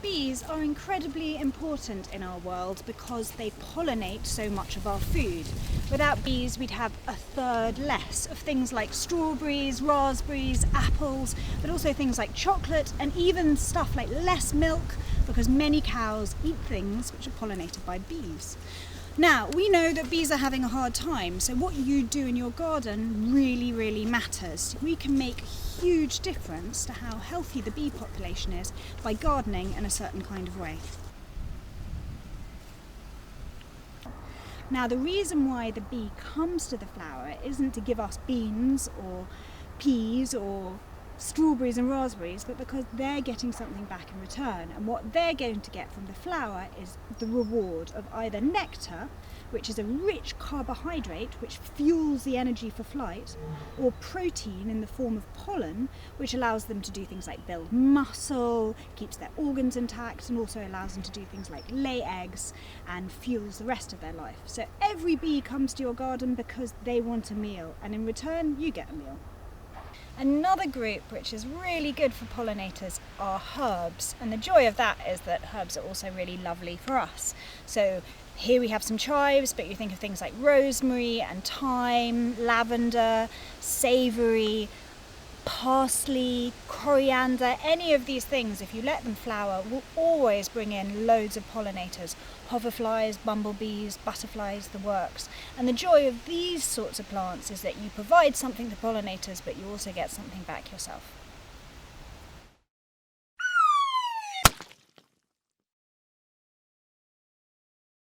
Bees are incredibly important in our world because they pollinate so much of our food. Without bees, we'd have a third less of things like strawberries, raspberries, apples, but also things like chocolate and even stuff like less milk, because many cows eat things which are pollinated by bees. Now, we know that bees are having a hard time, so what you do in your garden really matters. We can make a huge difference to how healthy the bee population is by gardening in a certain kind of way. Now, the reason why the bee comes to the flower isn't to give us beans or peas or strawberries and raspberries, but because they're getting something back in return, and what they're going to get from the flower is the reward of either nectar, which is a rich carbohydrate which fuels the energy for flight, or protein in the form of pollen, which allows them to do things like build muscle, keeps their organs intact, and also allows them to do things like lay eggs and fuels the rest of their life. So every bee comes to your garden because they want a meal, and in return you get a meal. Another group which is really good for pollinators are herbs, and the joy of that is that herbs are also really lovely for us. So here we have some chives, but you think of things like rosemary and thyme, lavender, savoury, parsley, coriander. Any of these things, if you let them flower, will always bring in loads of pollinators. Hoverflies, bumblebees, butterflies, the works. And the joy of these sorts of plants is that you provide something to pollinators, but you also get something back yourself.